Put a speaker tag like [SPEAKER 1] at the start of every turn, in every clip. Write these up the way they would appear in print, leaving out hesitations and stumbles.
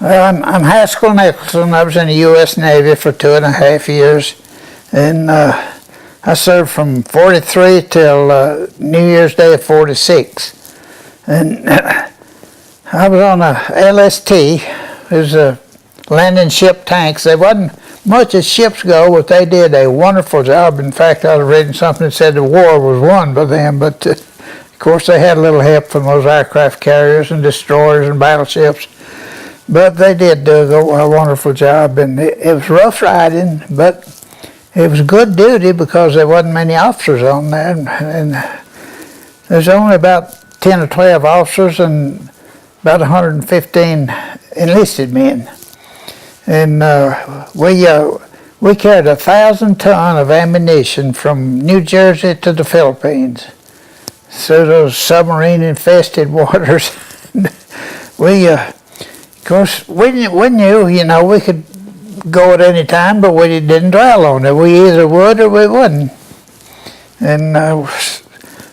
[SPEAKER 1] Well, I'm Hascal Nicholson. I was in the U.S. Navy for 2.5 years, and I served from 43 till New Year's Day of 46. And I was on a LST. It was a landing ship tanks. They wasn't much as ships go, but they did a wonderful job. In fact, I was reading something that said the war was won by them, but of course they had a little help from those aircraft carriers and destroyers and battleships. But they did do a wonderful job, and it was rough riding, but it was good duty because there wasn't many officers on there, and there's only about 10 or 12 officers and about 115 enlisted men. And we carried 1,000 ton of ammunition from New Jersey to the Philippines through those submarine-infested waters. Of course, we knew, we could go at any time, but we didn't dwell on it. We either would or we wouldn't. And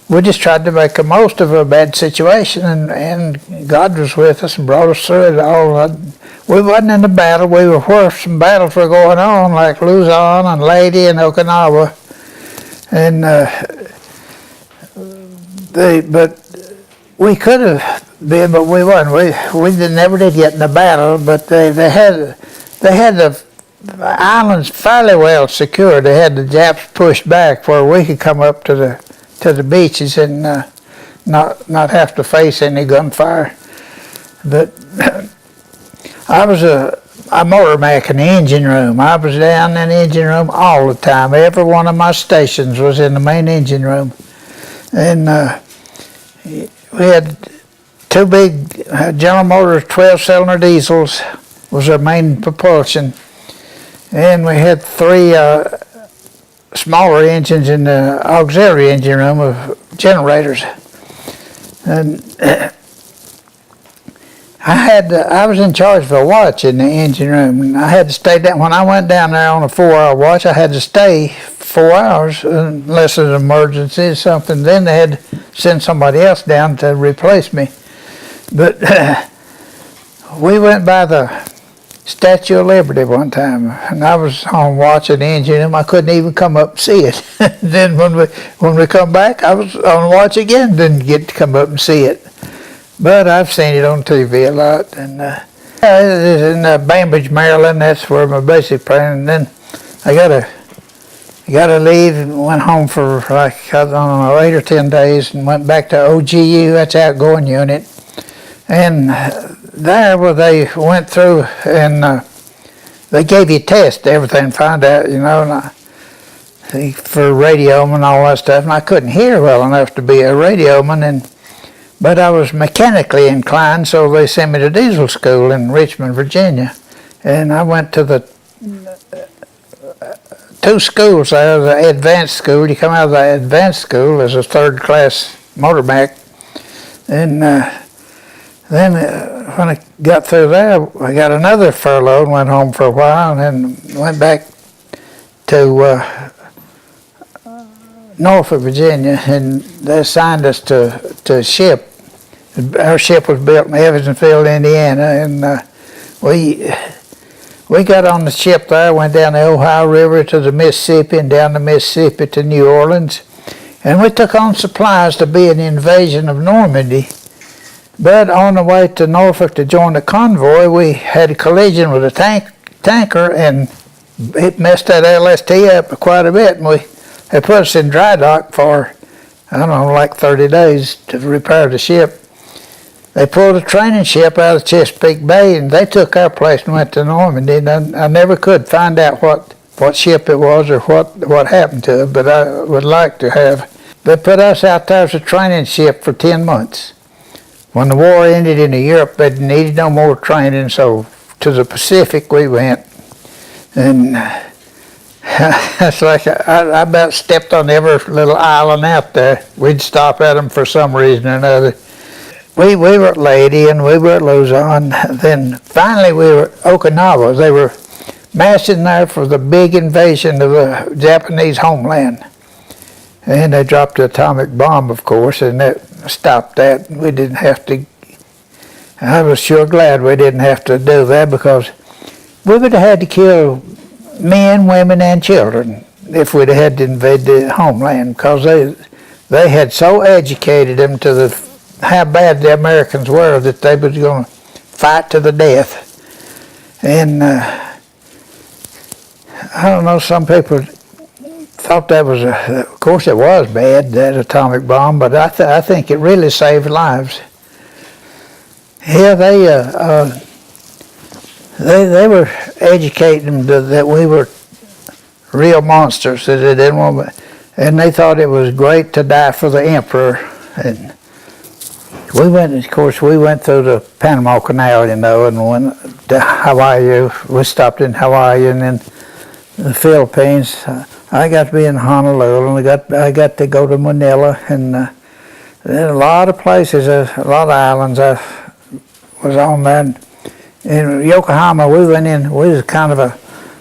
[SPEAKER 1] we just tried to make the most of a bad situation, and God was with us and brought us through it all. We wasn't in the battle. We were where some battles were going on, like Luzon and Leyte and Okinawa. And but we could have been, but we wasn't. We never did get in the battle, but they had the islands fairly well secured. They had the Japs pushed back where we could come up to the beaches and not have to face any gunfire. But I was a motor mech in the engine room. I was down in the engine room all the time. Every one of my stations was in the main engine room, and we had two big General Motors 12-cylinder diesels was our main propulsion, and we had three smaller engines in the auxiliary engine room of generators. And I was in charge of a watch in the engine room, and I had to stay down. When I went down there on a 4-hour watch, I had to stay 4 hours unless there's an emergency or something. Then they had to send somebody else down to replace me. But we went by the Statue of Liberty one time, and I was on watch in the engine room. I couldn't even come up and see it. Then when we come back, I was on watch again. Didn't get to come up and see it. But I've seen it on TV a lot. And in Bainbridge, Maryland. That's where my basic plan. And then I got to leave and went home for like, I don't know, 8 or 10 days and went back to OGU. That's outgoing unit. And there where they went through and they gave you tests, everything, find out, and for radioman and all that stuff. And I couldn't hear well enough to be a radioman, but I was mechanically inclined, so they sent me to diesel school in Richmond, Virginia. And I went to the two schools there, the advanced school. You come out of the advanced school as a third-class motor mech. And then when I got through there, I got another furlough and went home for a while, and then went back to Norfolk, Virginia, and they assigned us to a ship. Our ship was built in Evansville, Indiana, and we got on the ship there, went down the Ohio River to the Mississippi, and down the Mississippi to New Orleans, and we took on supplies to be an invasion of Normandy. But on the way to Norfolk to join the convoy, we had a collision with a tanker, and it messed that LST up quite a bit. And they put us in dry dock for, I don't know, like 30 days to repair the ship. They pulled a training ship out of Chesapeake Bay, and they took our place and went to Normandy. And I never could find out what ship it was or what happened to it, but I would like to have. They put us out there as a training ship for 10 months. When the war ended in Europe, they needed no more training, so to the Pacific we went. And it's like I about stepped on every little island out there. We'd stop at them for some reason or another. We were at Leyte and we were at Luzon. Then finally we were at Okinawa. They were massing there for the big invasion of the Japanese homeland. And they dropped the atomic bomb, of course, and that stopped that. We didn't have to. I was sure glad we didn't have to do that, because we would have had to kill men, women, and children if we'd have had to invade the homeland, because they had so educated them to how bad the Americans were that they was going to fight to the death. And I don't know, some people thought that was, of course it was bad, that atomic bomb, but I think it really saved lives. Yeah, they were educating them that we were real monsters, that they didn't want, and they thought it was great to die for the emperor. And we went through the Panama Canal, and went to Hawaii. We stopped in Hawaii and then the Philippines. I got to be in Honolulu, and I got to go to Manila, and there a lot of places, a lot of islands I was on there. In Yokohama, we was kind of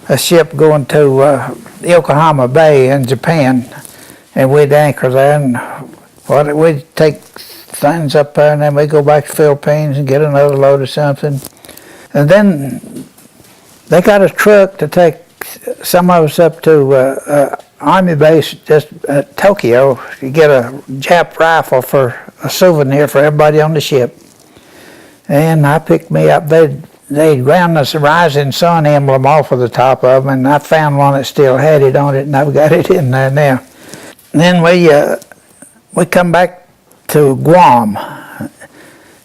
[SPEAKER 1] a ship going to Yokohama Bay in Japan, and we'd anchor there, and we'd take things up there, and then we'd go back to the Philippines and get another load of something. And then they got a truck to take some of us up to Army base just at Tokyo to get a Jap rifle for a souvenir for everybody on the ship. And I picked me up. They ground this rising sun emblem off of the top of them, and I found one that still had it on it, and I've got it in there now. And then we come back to Guam,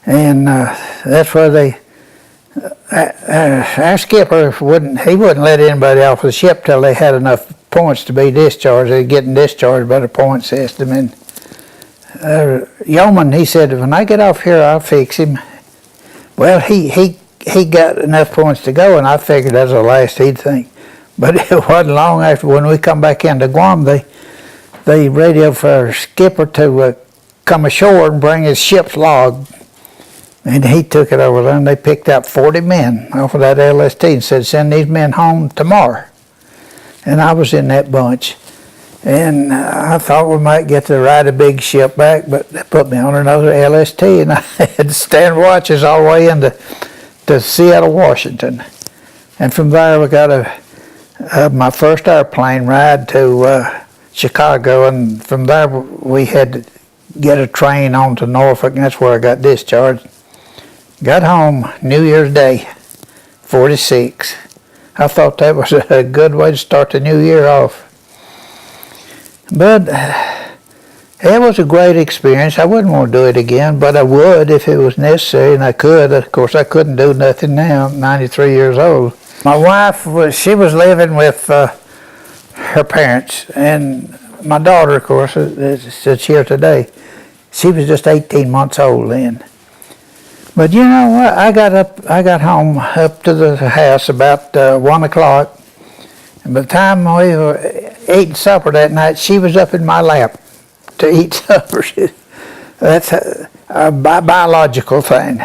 [SPEAKER 1] and that's where our skipper wouldn't let anybody off the ship till they had enough points to be discharged. They're getting discharged by the point system. And Yeoman, he said, when I get off here, I'll fix him. Well, he got enough points to go, and I figured that was the last he'd think. But it wasn't long after, when we come back into Guam, they radioed for our skipper to come ashore and bring his ship's log. And he took it over there, and they picked out 40 men off of that LST and said, send these men home tomorrow. And I was in that bunch. And I thought we might get to ride a big ship back, but they put me on another LST, and I had to stand watches all the way into Seattle, Washington. And from there we got my first airplane ride to Chicago, and from there we had to get a train on to Norfolk, and that's where I got discharged. Got home New Year's Day, 46. I thought that was a good way to start the new year off. But it was a great experience. I wouldn't want to do it again, but I would if it was necessary, and I could. Of course, I couldn't do nothing now. I'm 93 years old. My wife she was living with her parents, and my daughter, of course, that's here today. She was just 18 months old then. But you know what? I got home up to the house about 1 o'clock. And by the time we were eating supper that night, she was up in my lap to eat supper. That's a biological thing.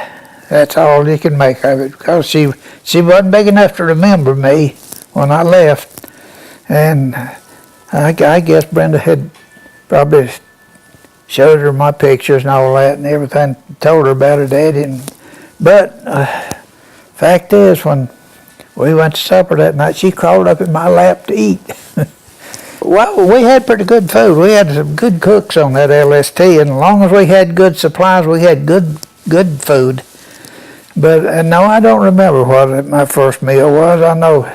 [SPEAKER 1] That's all you can make of it, because she wasn't big enough to remember me when I left. And I guess Brenda had probably showed her my pictures and all that and everything, told her about her daddy. But fact is, when we went to supper that night, she crawled up in my lap to eat. Well, we had pretty good food. We had some good cooks on that LST, and as long as we had good supplies, we had good food. But no, I don't remember what my first meal was. I know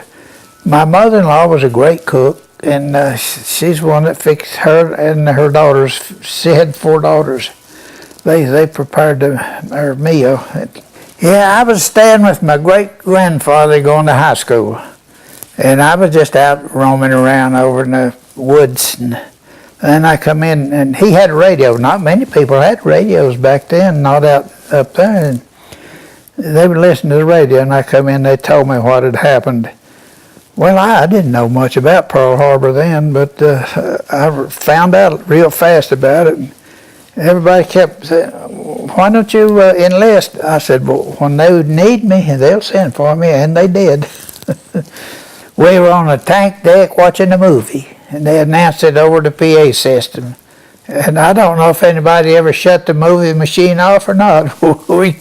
[SPEAKER 1] my mother-in-law was a great cook, and she's one that fixed her and her daughters. She had 4 daughters. They prepared her meal. Yeah, I was staying with my great-grandfather going to high school. And I was just out roaming around over in the woods. And then I come in, and he had a radio. Not many people had radios back then, not out up there. And they would listen to the radio, and I come in, they told me what had happened. Well, I didn't know much about Pearl Harbor then, but I found out real fast about it. Everybody kept saying, why don't you enlist? I said, well, when they need me, they'll send for me, and they did. We were on a tank deck watching a movie, and they announced it over the PA system. And I don't know if anybody ever shut the movie machine off or not. we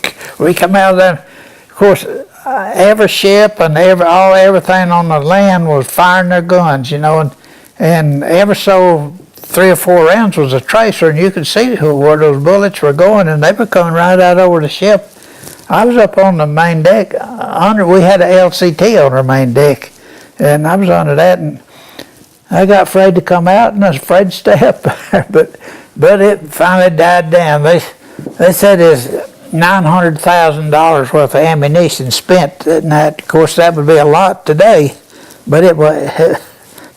[SPEAKER 1] come out of there. Of course, every ship and everything on the land was firing their guns, and ever so 3 or 4 rounds was a tracer, and you could see where those bullets were going, and they were coming right out over the ship. I was up on the main deck. We had a LCT on our main deck, and I was under that, and I got afraid to come out, and I was afraid to stay up there, but it finally died down. They said there's $900,000 worth of ammunition spent that night. Of course, that would be a lot today, but it was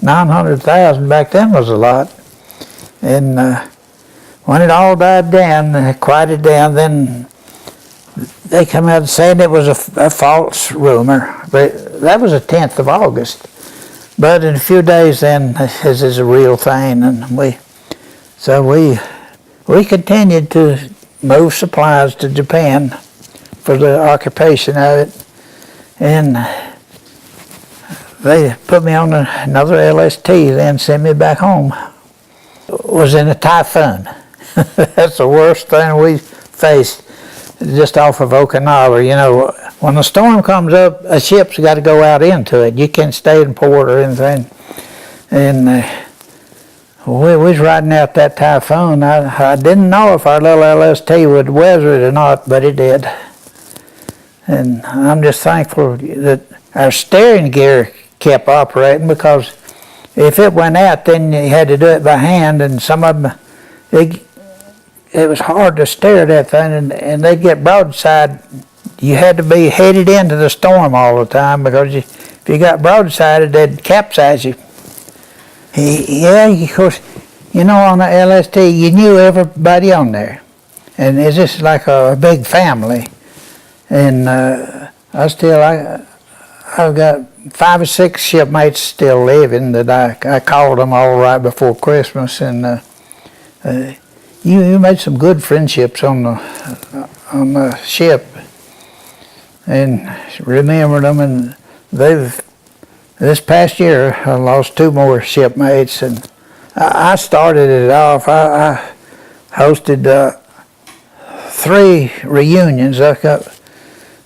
[SPEAKER 1] $900,000 back then was a lot. And when it all died down, quieted down, then they come out saying it was a false rumor. But that was the 10th of August. But in a few days then, this is a real thing, and we continued to move supplies to Japan for the occupation of it, and they put me on another LST, then sent me back home. It was in a typhoon. That's the worst thing we faced, just off of Okinawa. When a storm comes up, a ship's got to go out into it. You can't stay in port or anything. And we was riding out that typhoon. I didn't know if our little LST would weather it or not, but it did. And I'm just thankful that our steering gear kept operating, because if it went out, then you had to do it by hand, and some of them, it was hard to steer that thing, and they'd get broadside. You had to be headed into the storm all the time, because if you got broadsided, they'd capsize you. Yeah, of course, on the LST, you knew everybody on there, and it's just like a big family. And I've got 5 or 6 shipmates still living that I called them all right before Christmas, and you made some good friendships on the ship, and remembered them. And this past year I lost 2 more shipmates, and I started it off. I hosted 3 reunions. I got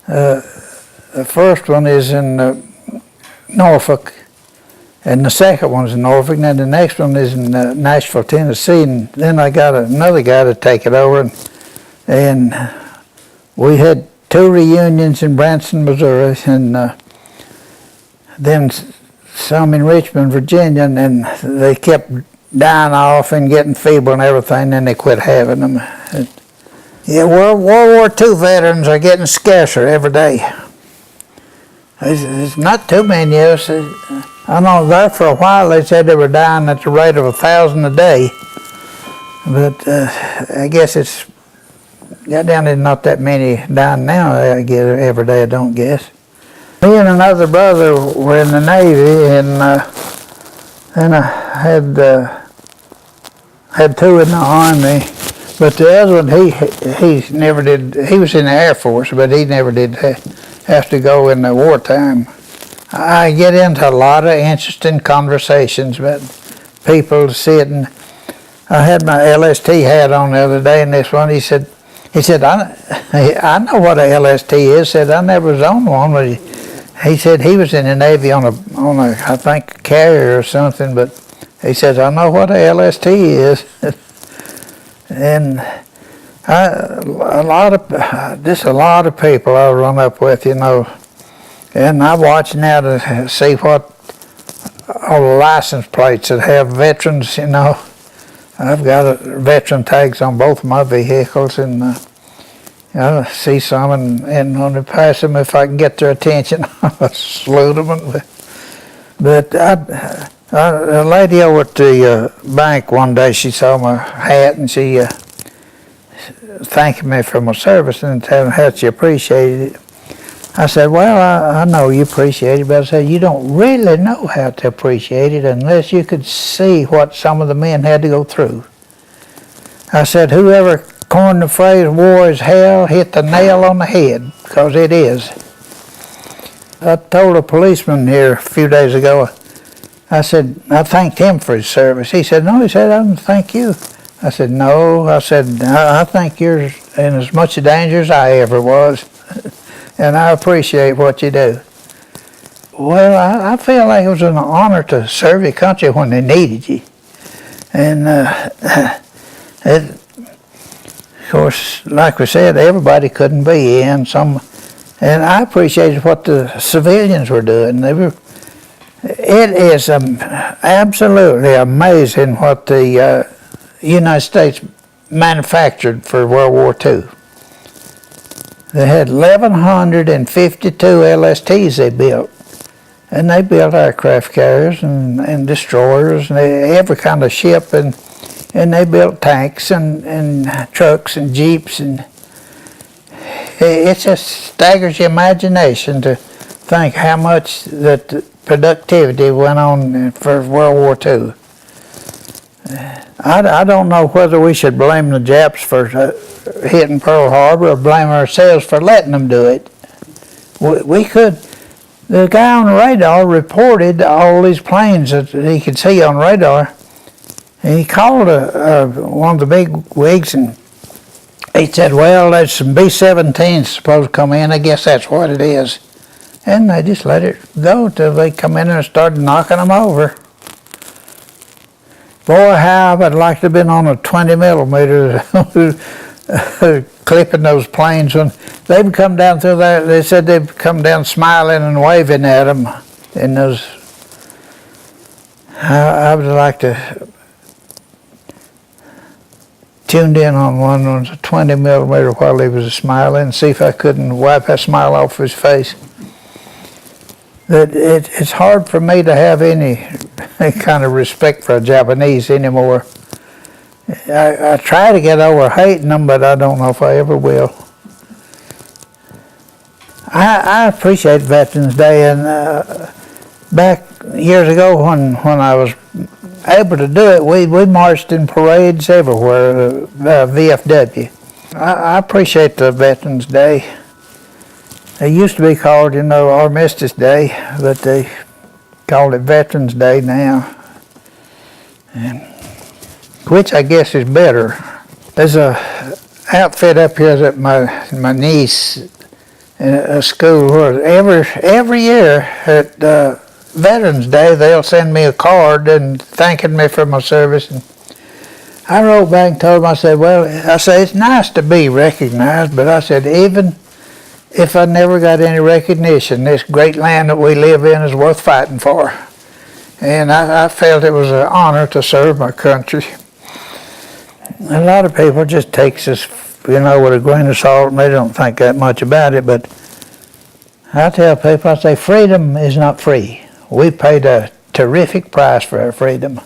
[SPEAKER 1] the first one is in Norfolk, and the second one's in Norfolk, and then the next one is in Nashville, Tennessee, and then I got another guy to take it over, and we had 2 reunions in Branson, Missouri, and then some in Richmond, Virginia, and then they kept dying off and getting feeble and everything, and they quit having them. Yeah, World War II veterans are getting scarcer every day. There's not too many of us. I know there for a while they said they were dying at the rate of 1,000 a day, but I guess it's got down to not that many dying now. I guess every day. I don't guess. Me and another brother were in the Navy, and then I had 2 in the Army, but the other one he never did. He was in the Air Force, but he never did have to go in the wartime. I get into a lot of interesting conversations about people sitting. I had my LST hat on the other day, and this one, he said, I know what a LST is. Said, I never was on one, but he said he was in the Navy on a I think, carrier or something, but he says, I know what a LST is. And a lot of people I run up with, and I watch now to see what all the license plates that have veterans, I've got veteran tags on both of my vehicles, and I see some, and when they pass them, if I can get their attention, I'll salute them. But a lady over at the bank one day, she saw my hat, and she thanking me for my service and telling how she appreciated it. I said, well, I know you appreciate it, but I said, you don't really know how to appreciate it unless you could see what some of the men had to go through. I said, whoever coined the phrase war is hell hit the nail on the head, because it is. I told a policeman here a few days ago, I said, I thanked him for his service. He said, no, he said, I don't thank you. I said, no, I said, I think you're in as much danger as I ever was, and I appreciate what you do. Well, I feel like it was an honor to serve your country when they needed you. And of course, like we said, everybody couldn't be in some, and I appreciated what the civilians were doing. It is absolutely amazing what the United States manufactured for World War II. They had 1,152 LSTs they built, and they built aircraft carriers and destroyers and every kind of ship, and they built tanks and trucks and jeeps, and it just staggers your imagination to think how much that productivity went on for World War II. I don't know whether we should blame the Japs for hitting Pearl Harbor or blame ourselves for letting them do it. We could. The guy on the radar reported all these planes that he could see on radar. And he called one of the big wigs, and he said, well, there's some B-17s supposed to come in. I guess that's what it is. And they just let it go till they come in and started knocking them over. Boy, how I would like to have been on a 20 millimeter clipping those planes. When they would come down through there, they said they'd come down smiling and waving at them. And those, I would like to tuned in on one that was a 20 millimeter while he was smiling and see if I couldn't wipe that smile off his face. That it's hard for me to have any kind of respect for a Japanese anymore. I try to get over hating them, but I don't know if I ever will. I appreciate Veterans Day, and back years ago when I was able to do it, we marched in parades everywhere, VFW. I appreciate the Veterans Day. It used to be called, Armistice Day, but they call it Veterans Day now, and which I guess is better. There's a outfit up here that my niece in a school where every year at Veterans Day they'll send me a card and thanking me for my service. And I wrote back and told them, I said it's nice to be recognized, but I said even if I never got any recognition, this great land that we live in is worth fighting for. And I felt it was an honor to serve my country. A lot of people just takes this, with a grain of salt, and they don't think that much about it. But I tell people, I say, freedom is not free. We paid a terrific price for our freedom.